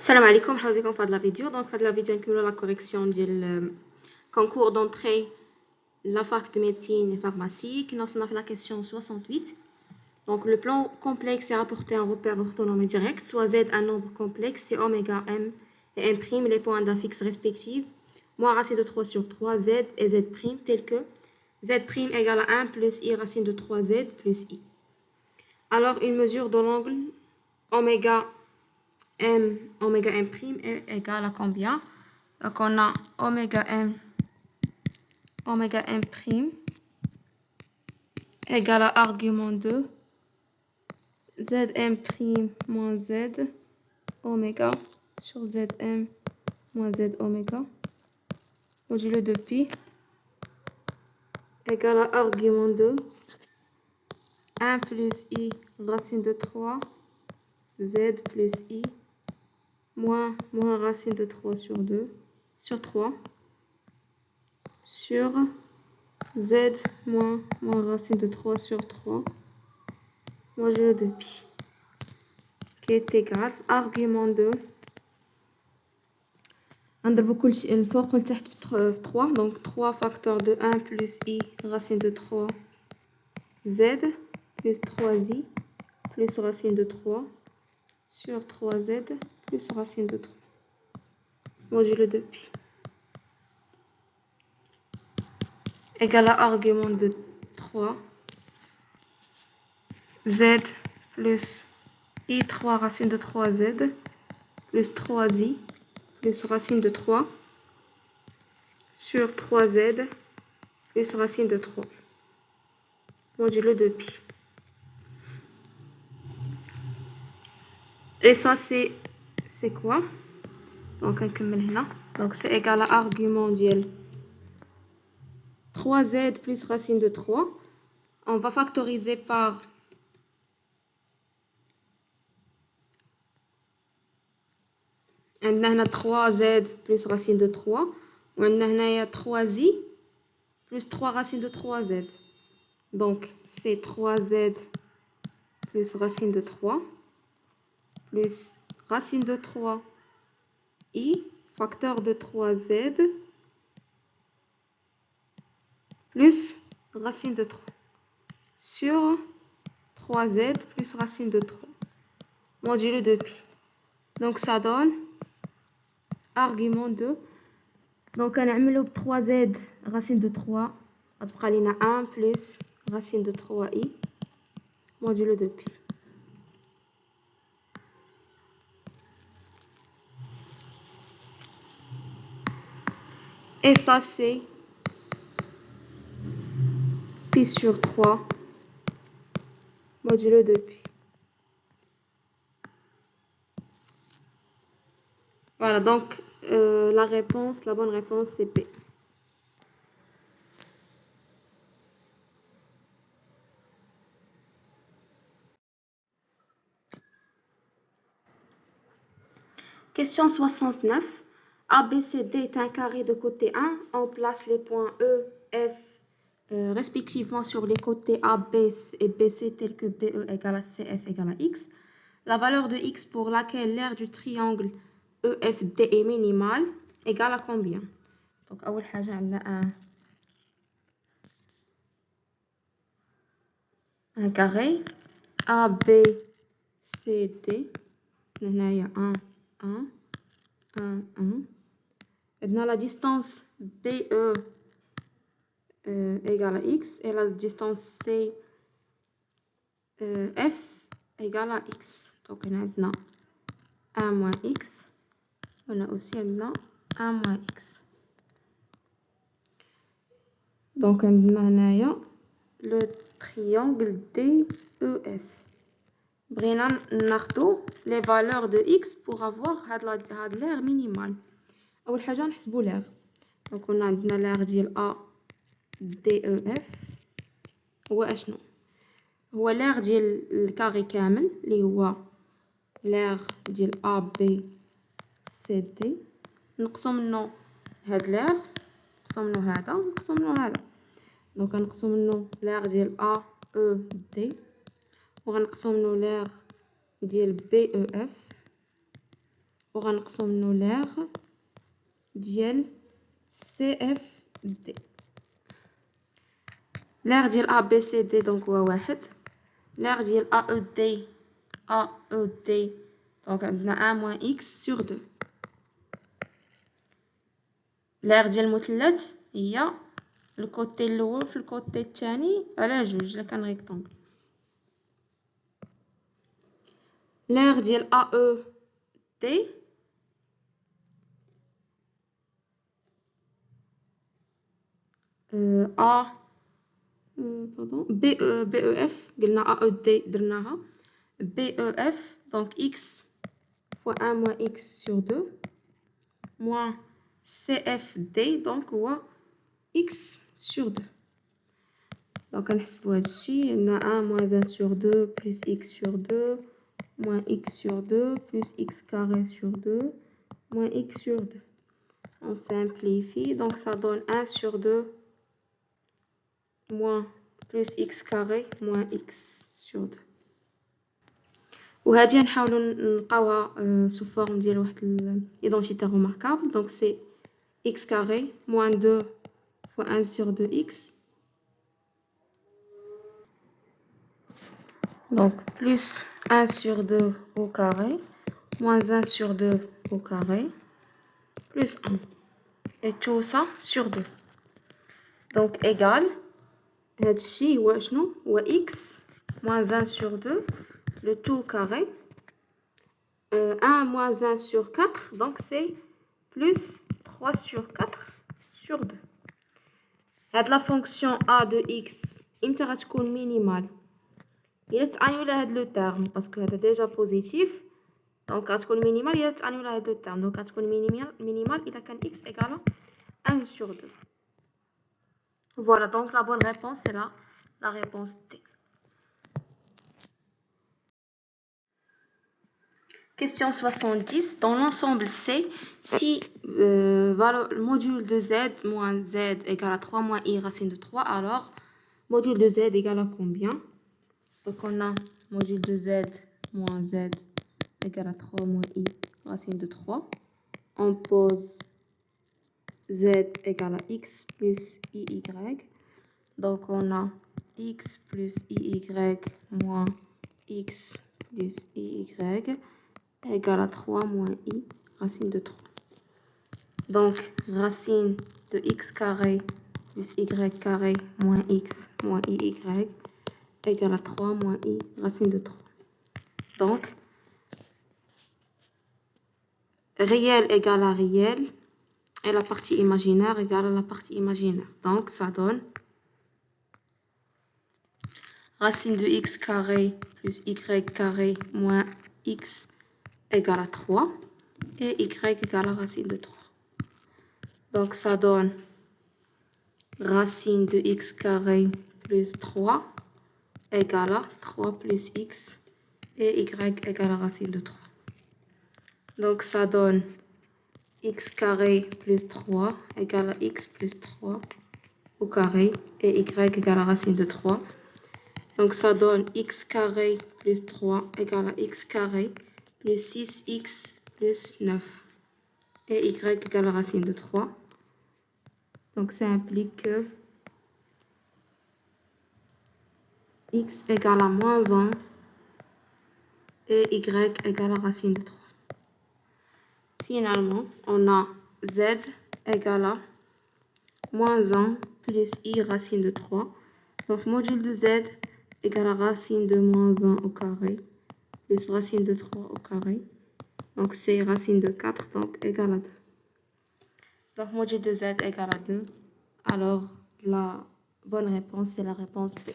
Salam alaikum, مرحبا بكم في هذا الفيديو. Donc في هذا الفيديو نكملوا la correction ديال concours d'entrée la fac de médecine et pharmacie qui nous sommes fait la question 68. Donc le plan complexe est rapporté un repère orthonormé direct, soit z un nombre complexe, c'est oméga m et m prime les points d'infixe respectifs, moins racine de 3 sur 3 z et z prime tel que z prime égale à 1 plus i racine de 3z plus i. Alors une mesure de l'angle oméga m prime est égal à combien? Donc on a oméga m prime égal à argument 2 zm prime moins z oméga sur zm moins z oméga modulo de pi égal à argument 2 1 plus i racine de 3 z plus i moins racine de 3 sur 2 sur 3 sur z moins racine de 3 sur 3 modulo de pi qui est égal argument 2 نضربو كلشي الفوق والتحت في 3 donc 3 facteur de 1 plus i racine de 3 z plus 3i plus racine de 3 sur 3z plus racine de 3 modulo de pi égal à argument de 3 z plus i3 racine de 3z plus 3i plus racine de 3 sur 3z plus racine de 3 modulo de pi. Et ça c'est quoi? Donc donc c'est égal à argument ديال 3z plus racine de 3. On va factoriser par عندنا هنا 3z plus racine de 3 وعندنا هنايا 3z plus 3 racine de 3z. Donc c'est 3z plus racine de 3 plus racine de 3 i facteur de 3z plus racine de 3 sur 3z plus racine de 3 modulo de pi. Donc ça donne argument 2. Donc on a 3z racine de 3 غتبقى لينا 1 plus racine de 3i modulo de pi. Et ça c'est pi sur 3 modulo de pi. Voilà, donc la bonne réponse c'est P. Question 69. ABCD est un carré de côté 1. On place les points E, F respectivement sur les côtés AB et BC tels que BE égale à CF égale à X. La valeur de X pour laquelle l'aire du triangle EFD est minimale égale à combien? Donc أول حاجة عندنا un carré ABCD هنايا 1 1 1 1. Maintenant la distance BE égale à X et la distance CF égale à X. Donc on a maintenant 1 moins X. On a aussi maintenant 1 moins X. Donc on a le triangle DEF. بغينا ناخدو les valeurs de X pour avoir هاد l'aire minimale. أول حاجة نحسبو l'aire. Donc on a عندنا l'aire ديال A DEF هو أشنو؟ هو l'aire ديال الكاري كامل اللي هو l'aire ديال ABCD نقصو منو هاد l'aire نقصو منو هذا نقصو منو هذا. دونك غنقصو منو l'aire ديال AED وغنقصو منو l'aire ديال BEF وغنقسم منو l'air ديال CFD. l'air ديال ABCD donc هو واحد. l'air ديال AED donc عندنا 1 moins x sur 2. l'air ديال المثلث هي الكوتي الاول في الكوتي الثاني على جوج الا كان ريكتونغل. l'air ديال AED BEF قلنا AED درناها BEF donc x fois 1 moins x sur 2 moins CFD donc هو x sur 2. donc غنحسبوا هادشي عندنا 1 moins 1 sur 2 plus x sur 2 moins x sur 2 plus x carré sur 2 moins x sur 2. On simplifie, donc ça donne 1 sur 2 moins plus x carré moins x sur 2. وهذه نحاولوا نلقاوها sous forme ديال واحد l'identité remarquable. donc c'est x carré moins 2 fois 1 sur 2x donc plus 1 sur 2 au carré moins 1 sur 2 au carré plus 1 et tout ça sur 2 donc égal هادشي هو شنو هو x moins 1 sur 2 le tout carré 1 moins 1 sur 4 donc c'est plus 3 sur 4 sur 2. هاد la fonction a de x انت غتكون مينيمال إلا تانيولا هاد لو تيرم باسكو هذا ديجا بوزيتيف دونك غتكون مينيمال إلا تانيولا هاد لو تيرم دونك غتكون مينيمال إلا كان x égale 1 sur 2. Voilà, donc la bonne réponse est là, la réponse D. Question 70. Dans l'ensemble C, si le module de Z moins Z égale à 3 moins I racine de 3, alors module de Z égale à combien? Donc on a module de Z moins Z égale à 3 moins I racine de 3. On pose Z égale à X plus IY. Donc on a X plus IY moins X plus IY égale à 3 moins I racine de 3. Donc racine de X carré plus Y carré moins X moins IY égale à 3 moins I racine de 3. Donc réel égale à réel et la partie imaginaire égale à la partie imaginaire. Donc ça donne racine de x carré plus y carré moins x égale à 3 et y égale à racine de 3. Donc ça donne racine de x carré plus 3 égale à 3 plus x et y égale à racine de 3. Donc ça donne x carré plus 3 égale à x plus 3 au carré et y égale à racine de 3. Donc ça donne x carré plus 3 égale à x carré plus 6x plus 9 et y égale à racine de 3. Donc ça implique que x égale à moins 1 et y égale à racine de 3. Finalement, on a z égale à moins 1 plus i racine de 3. Donc module de z égale à racine de moins 1 au carré plus racine de 3 au carré. Donc c'est racine de 4, donc égale à 2. Donc module de z égale à 2. Alors la bonne réponse, c'est la réponse B.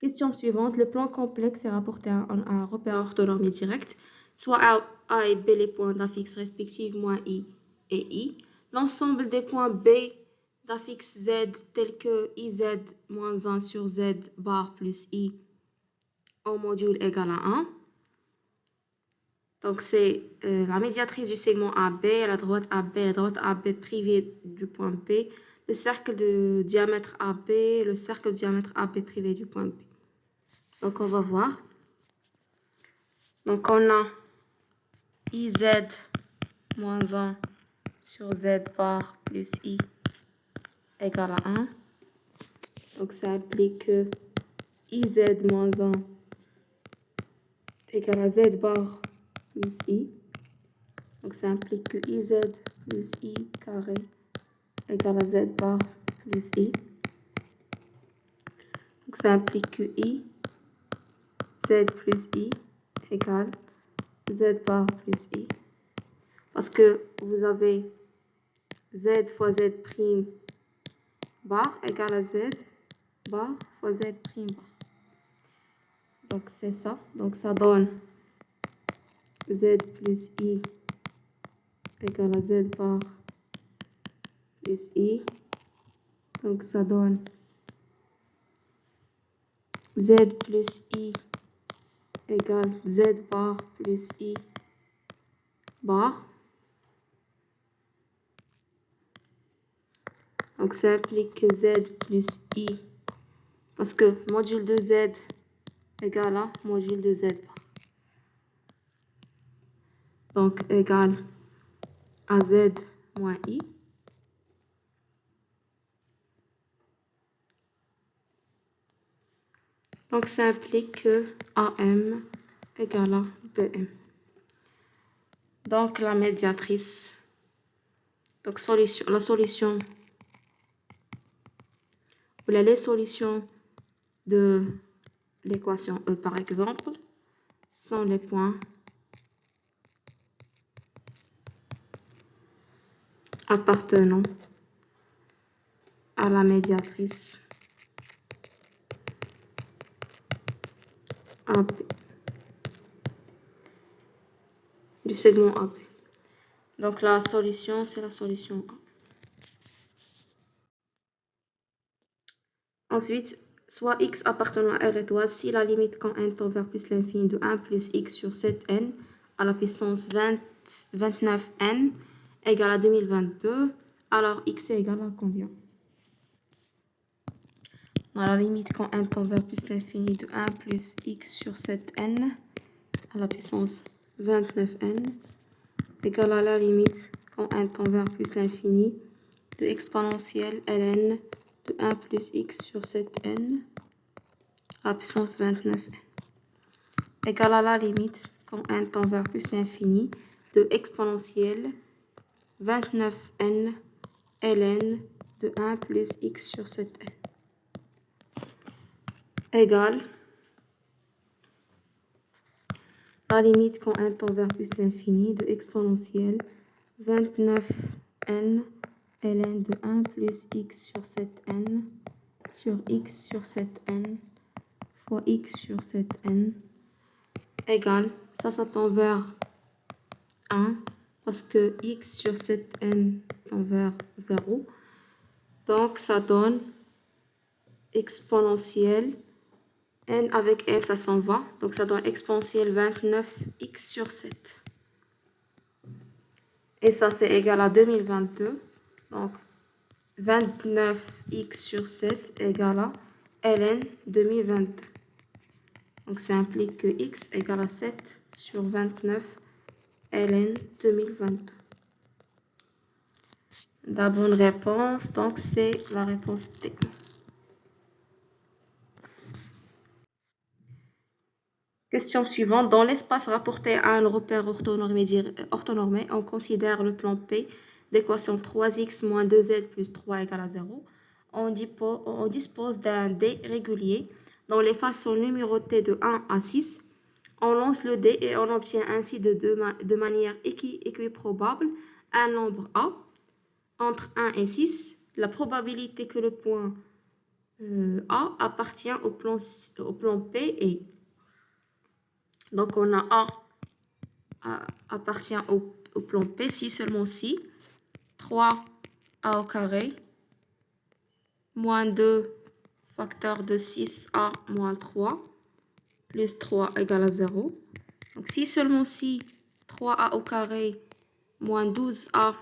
Question suivante. Le plan complexe est rapporté à un repère orthonormé direct, soit A et B les points d'affixe respectivement I et I. L'ensemble des points B d'affixe Z tels que IZ moins 1 sur Z bar plus I au module égal à 1. Donc c'est la médiatrice du segment AB, la droite AB privée du point B, le cercle de diamètre AB, le cercle de diamètre AB privé du point B. Donc on va voir. Donc, on a iz moins 1 sur z bar plus i égale à 1. Donc, ça implique que iz moins 1 égale à z bar plus i. Donc, ça implique que iz plus i carré égale à z bar plus i. Donc, ça implique que i, z plus i égale z bar plus i. Parce que vous avez z fois z prime bar égale à z bar fois z prime bar. Donc, c'est ça. Donc, ça donne z plus i égale à z bar plus i. Donc, ça donne z plus i égale z bar plus i bar. Donc, ça implique que z plus i, parce que module de z égale à module de z bar. Donc, égale à z moins i. Donc, ça implique que AM égale à BM. Donc, la médiatrice. Donc, la solution, ou les solutions de l'équation E, par exemple, sont les points appartenant à la médiatrice AB, du segment AB. Donc, la solution, c'est la solution A. Ensuite, soit x appartenant à R étoile si la limite quand n tend vers plus l'infini de 1 plus x sur 7n à la puissance 29n égale à 2022, alors x est égal à combien? Dans la limite quand n tend vers plus l'infini de 1 plus x sur 7n à la puissance 29n égale à la limite quand n tend vers plus l'infini de exponentielle ln de 1 plus x sur 7n à la puissance 29n égale à la limite quand n tend vers plus l'infini de exponentielle 29n ln de 1 plus x sur 7n égale la limite quand n tend vers plus l'infini de exponentielle 29n ln de 1 plus x sur 7n sur x sur 7n fois x sur 7n égale, ça tend vers 1 parce que x sur 7n tend vers 0. Donc, ça donne exponentielle, n avec f, ça s'en va. Donc, ça donne exponentielle 29x sur 7. Et ça, c'est égal à 2022. Donc, 29x sur 7 égale à ln 2022. Donc, ça implique que x égale à 7 sur 29 ln 2022. La bonne réponse, donc, c'est la réponse D. Question suivante. Dans l'espace rapporté à un repère orthonormé, on considère le plan P d'équation 3x moins 2z plus 3 égale à 0. On dispose d'un dé régulier dont les faces sont numérotées de 1 à 6. On lance le dé et on obtient ainsi de manière équiprobable un nombre A entre 1 et 6. La probabilité que le point A appartient au plan P est... Donc, on a A appartient au plan P si seulement si 3A au carré moins 2 facteur de 6A moins 3 plus 3 égale à 0. Donc, si seulement si 3A au carré moins 12A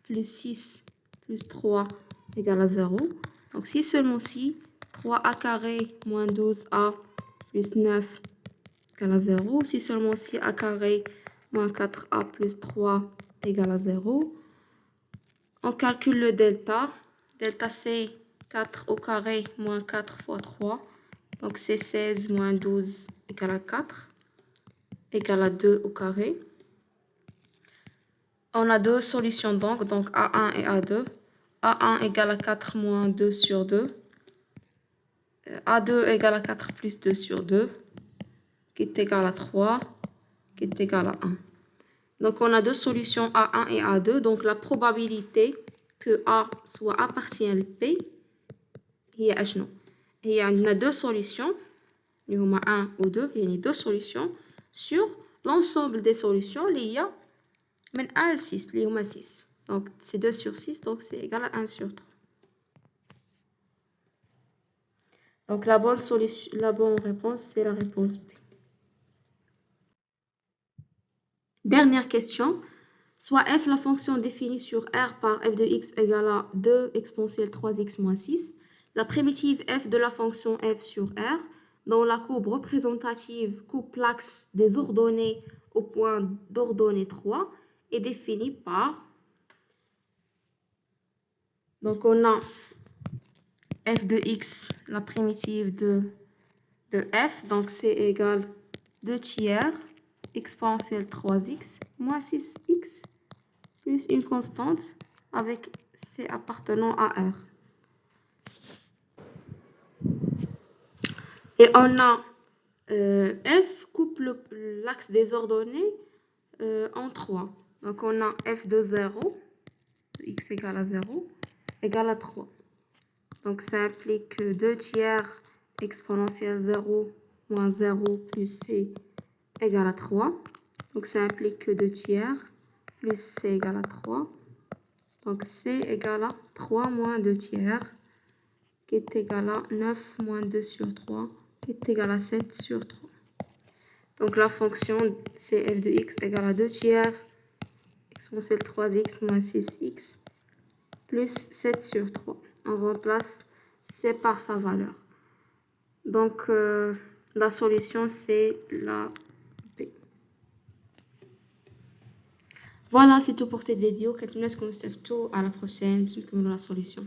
plus 6 plus 3 égale à 0. Donc, si seulement si 3A carré moins 12A plus 9 égale à 0. Si seulement si a carré moins 4a plus 3 égale à 0. On calcule le delta. Delta c'est 4 au carré moins 4 fois 3. Donc c'est 16 moins 12 égale à 4. Égale à 2 au carré. On a deux solutions donc A1 et A2. A1 égale à 4 moins 2 sur 2. A2 égale à 4 plus 2 sur 2. Qui est égal à 3. Qui est égal à 1. Donc on a deux solutions A1 et A2. Donc la probabilité que A soit A partielle P, il y a deux solutions. Il y a 1 ou 2. Il y a deux solutions sur l'ensemble des solutions. Il y a 1 à 6. Il y a 6. Donc c'est 2 sur 6. Donc c'est égal à 1 sur 3. Donc la bonne réponse, c'est la réponse B. Dernière question. Soit f, la fonction définie sur R par f de x égale à 2 exponentielle 3x moins 6. La primitive f de la fonction f sur R, dont la courbe représentative coupe l'axe des ordonnées au point d'ordonnée 3, est définie par... Donc on a f de x, la primitive de f, donc c'est égal 2 tiers exponentielle 3x moins 6x plus une constante avec c appartenant à R. Et on a f coupe l'axe des ordonnées en 3. Donc on a f de 0, x égale à 0, égale à 3. Donc ça implique 2 tiers exponentielle 0 moins 0 plus c égale à 3. Donc ça implique que 2 tiers plus c égale à 3. Donc c égale à 3 moins 2 tiers, qui est égal à 9 moins 2 sur 3, qui est égal à 7 sur 3. Donc la fonction c'est f de x égale à 2 tiers exponentielle 3x moins 6x plus 7 sur 3. On remplace c par sa valeur. Donc la solution c'est la B. Voilà, c'est tout pour cette vidéo. À la prochaine. Je vais la solution.